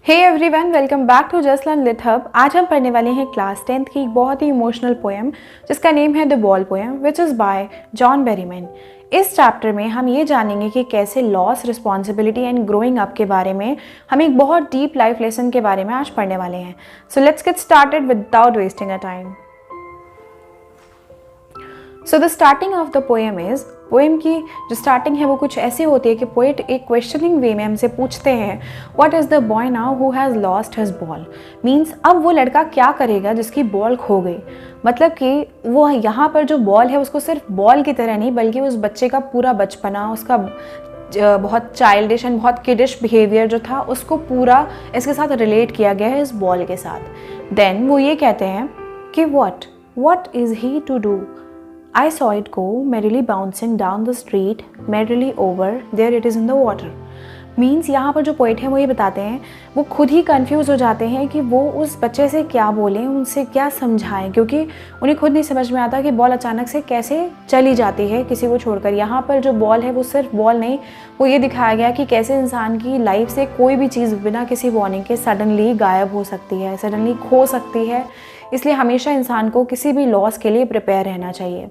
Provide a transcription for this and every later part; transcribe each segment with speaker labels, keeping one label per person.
Speaker 1: Hey everyone, welcome back to just learn lit hub. आज हम पढ़ने वाले हैं क्लास 10th की एक बहुत ही इमोशनल पोएम जिसका नेम है the ball poem which is by John Berryman. इस चैप्टर में हम ये जानेंगे कि कैसे loss, responsibility and growing up के बारे में हम एक बहुत डीप लाइफ लेसन के बारे में आज पढ़ने वाले हैं। So let's get started without wasting a time. So the starting of the poem is, poem की जो स्टार्टिंग है वो कुछ ऐसी होती है कि पोएट एक क्वेश्चनिंग वे में हमसे पूछते हैं what is the boy now who has lost his ball. Means अब वो लड़का क्या करेगा जिसकी बॉल खो गई। मतलब कि वो यहाँ पर जो बॉल है उसको सिर्फ बॉल की तरह नहीं बल्कि उस बच्चे का पूरा बचपना, उसका बहुत चाइल्डिश एंड बहुत किडिश बिहेवियर जो था उसको पूरा इसके साथ रिलेट किया गया है इस बॉल के साथ। देन वो ये कहते हैं कि what is he to do? I saw it go merrily bouncing down the street, merrily over, there it is in the water. Means यहाँ पर जो पोइट है वो ये बताते हैं, वो खुद ही कंफ्यूज हो जाते हैं कि वो उस बच्चे से क्या बोलें, उनसे क्या समझाएं, क्योंकि उन्हें खुद नहीं समझ में आता कि बॉल अचानक से कैसे चली जाती है किसी को छोड़कर। यहाँ पर जो बॉल है वो सिर्फ बॉल नहीं, वो ये दिखाया गया कि कैसे इंसान की लाइफ से कोई भी चीज़ बिना किसी वार्निंग के सडनली गायब हो सकती है, सडनली खो सकती है। इसलिए हमेशा इंसान को किसी भी लॉस के लिए प्रिपेयर रहना चाहिए।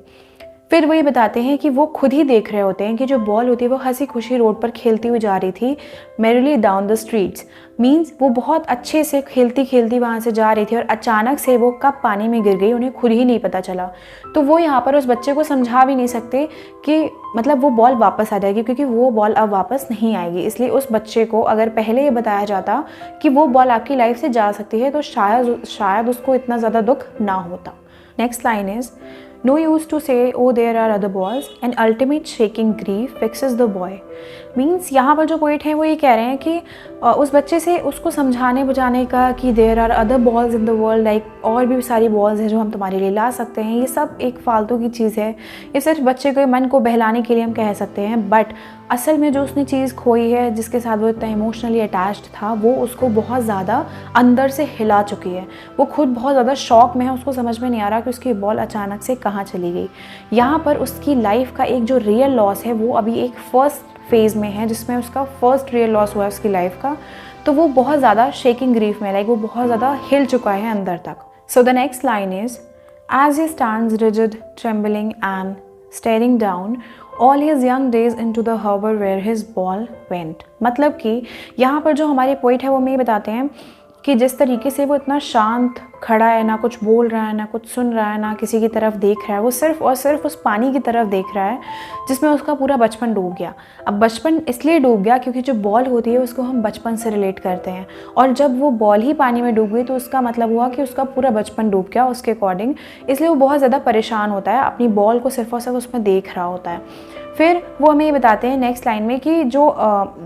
Speaker 1: फिर वो ये बताते हैं कि वो खुद ही देख रहे होते हैं कि जो बॉल होती है वो हंसी खुशी रोड पर खेलती हुई जा रही थी, merrily down the streets. Means वो बहुत अच्छे से खेलती खेलती वहाँ से जा रही थी और अचानक से वो कब पानी में गिर गई उन्हें खुद ही नहीं पता चला। तो वो यहाँ पर उस बच्चे को समझा भी नहीं सकते कि मतलब वो बॉल वापस आ जाएगी, क्योंकि वो बॉल अब वापस नहीं आएगी। इसलिए उस बच्चे को अगर पहले ये बताया जाता कि वो बॉल आपकी लाइफ से जा सकती है तो शायद उसको इतना ज़्यादा दुख ना होता। Next line is, No use to say, oh there are other balls, and ultimate shaking grief fixes the boy. Means यहाँ पर जो पोइट है वो ये कह रहे हैं कि उस बच्चे से उसको समझाने बुझाने का कि there are other balls in the world, like और भी सारी बॉल्स हैं जो हम तुम्हारे लिए ला सकते हैं, ये सब एक फालतू की चीज़ है। ये सिर्फ बच्चे के मन को बहलाने के लिए हम कह सकते हैं, बट असल में जो उसने चीज़ खोई है जिसके साथ वो इतना इमोशनली अटैच्ड था वो उसको बहुत ज़्यादा अंदर से हिला चुकी है। वो खुद बहुत ज़्यादा शॉक में है, उसको समझ में नहीं आ रहा कि उसकी बॉल अचानक से कहाँ चली गई। यहाँ पर उसकी लाइफ का एक जो रियल लॉस है वो अभी एक फर्स्ट फेज़ में है जिसमें उसका फर्स्ट रियल लॉस हुआ है उसकी लाइफ का। तो वो बहुत ज़्यादा शेकिंग ग्रीफ में, लाइक वो बहुत ज़्यादा हिल चुका है अंदर तक। So the next line is, as he stands rigid trembling and staring down all his young days into the harbor where his ball went। मतलब कि यहाँ पर जो हमारे पोइट है वो हमें बताते हैं कि जिस तरीके से वो इतना शांत खड़ा है, ना कुछ बोल रहा है, ना कुछ सुन रहा है, ना किसी की तरफ देख रहा है, वो सिर्फ और सिर्फ उस पानी की तरफ देख रहा है जिसमें उसका पूरा बचपन डूब गया। अब बचपन इसलिए डूब गया क्योंकि जो बॉल होती है उसको हम बचपन से रिलेट करते हैं, और जब वो बॉल ही पानी में डूब गई तो उसका मतलब हुआ कि उसका पूरा बचपन डूब गया उसके अकॉर्डिंग। इसलिए वो बहुत ज़्यादा परेशान होता है, अपनी बॉल को सिर्फ और सिर्फ उसमें देख रहा होता है। फिर वो हमें ये बताते हैं नेक्स्ट लाइन में कि जो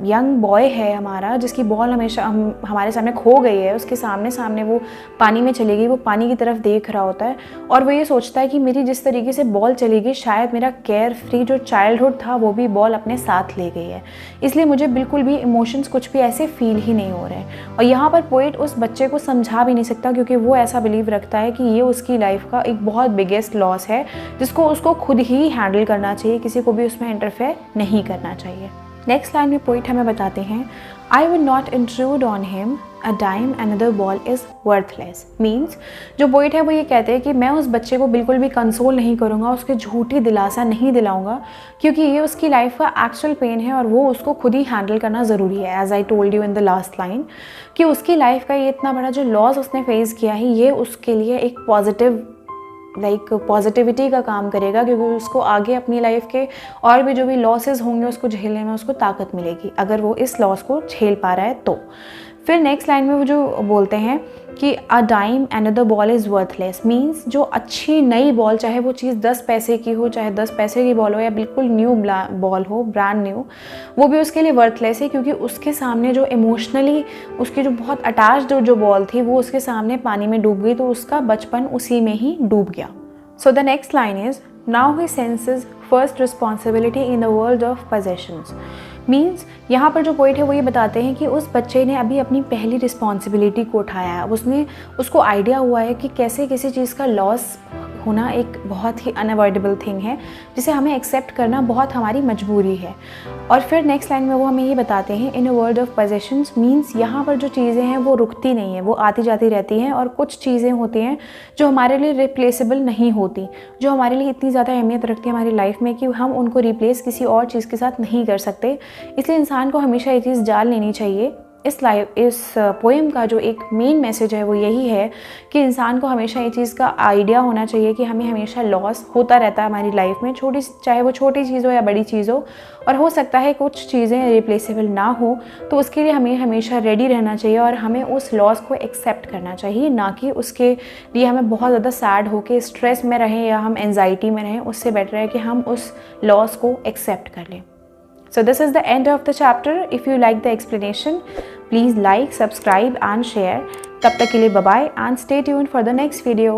Speaker 1: यंग बॉय है हमारा, जिसकी बॉल हमेशा हमारे सामने खो गई है, उसके सामने वो पानी में चली गई, वो पानी की तरफ देख रहा होता है और वो ये सोचता है कि मेरी जिस तरीके से बॉल चली गई शायद मेरा केयर फ्री जो चाइल्डहुड था वो भी बॉल अपने साथ ले गई है, इसलिए मुझे बिल्कुल भी इमोशंस कुछ भी ऐसे फील ही नहीं हो रहे हैं। और यहाँ पर पोइट उस बच्चे को समझा भी नहीं सकता क्योंकि वो ऐसा बिलीव रखता है कि ये उसकी लाइफ का एक बहुत बिगेस्ट लॉस है जिसको उसको खुद ही हैंडल करना चाहिए, किसी को भी उसमें इंटरफेयर नहीं करना चाहिए। नेक्स्ट लाइन में पोइट हमें बताते हैं, I would not intrude on him, a dime another ball is worthless। Means जो पोइट है वो ये कहते हैं कि मैं उस बच्चे को बिल्कुल भी कंसोल नहीं करूँगा, उसके झूठी दिलासा नहीं दिलाऊंगा, क्योंकि ये उसकी लाइफ का एक्चुअल पेन है और वो उसको खुद ही हैंडल करना ज़रूरी है। As I told you in the last line कि उसकी लाइफ का ये इतना बड़ा जो लॉस उसने फेस किया है ये उसके लिए एक पॉजिटिविटी का काम करेगा, क्योंकि उसको आगे अपनी लाइफ के और भी जो भी लॉसेस होंगे उसको झेलने में उसको ताकत मिलेगी अगर वो इस लॉस को झेल पा रहा है तो। फिर नेक्स्ट लाइन में वो जो बोलते हैं कि a dime another ball is worthless. Means जो अच्छी नई बॉल, चाहे वो चीज़ 10 पैसे की हो, चाहे 10 पैसे की बॉल हो या बिल्कुल न्यू बॉल हो, ब्रांड न्यू, वो भी उसके लिए वर्थलेस है, क्योंकि उसके सामने जो इमोशनली उसकी जो बहुत अटैच्ड जो बॉल थी वो उसके सामने पानी में डूब गई, तो उसका बचपन उसी में ही डूब गया। सो the next line is, now he senses first responsibility in the world of possessions. Means यहाँ पर जो पॉइंट है वो ये बताते हैं कि उस बच्चे ने अभी अपनी पहली रिस्पॉन्सिबिलिटी को उठाया है। उसको आइडिया हुआ है कि कैसे किसी चीज़ का लॉस होना एक बहुत ही अनअवॉइडेबल थिंग है, जिसे हमें एक्सेप्ट करना बहुत हमारी मजबूरी है। और फिर नेक्स्ट लाइन में वो हमें ये बताते हैं, in a world of possessions, means यहाँ पर जो चीज़ें हैं वो रुकती नहीं है, वो आती जाती रहती हैं, और कुछ चीज़ें होती हैं जो हमारे लिए रिप्लेसेबल नहीं होती, जो हमारे लिए इतनी ज़्यादा अहमियत रखती है हमारी लाइफ में कि हम उनको रिप्लेस किसी और चीज़ के साथ नहीं कर सकते। इसलिए इंसान को हमेशा ये चीज़ जान लेनी चाहिए। इस पोएम का जो एक मेन मैसेज है वो यही है कि इंसान को हमेशा ये चीज़ का आइडिया होना चाहिए कि हमें हमेशा लॉस होता रहता है हमारी लाइफ में, चाहे वो छोटी चीज़ हो या बड़ी चीज़ हो, और हो सकता है कुछ चीज़ें रिप्लेसेबल ना हो, तो उसके लिए हमें हमेशा रेडी रहना चाहिए और हमें उस लॉस को एक्सेप्ट करना चाहिए, ना कि उसके लिए हमें बहुत ज़्यादा सैड होकर स्ट्रेस में रहें या हम एंजाइटी में रहें। उससे बेटर है कि हम उस लॉस को एक्सेप्ट कर लें। So this is the end of the chapter. If you like the explanation, please like, subscribe and share. तब तक के लिए bye bye and stay tuned for the next video.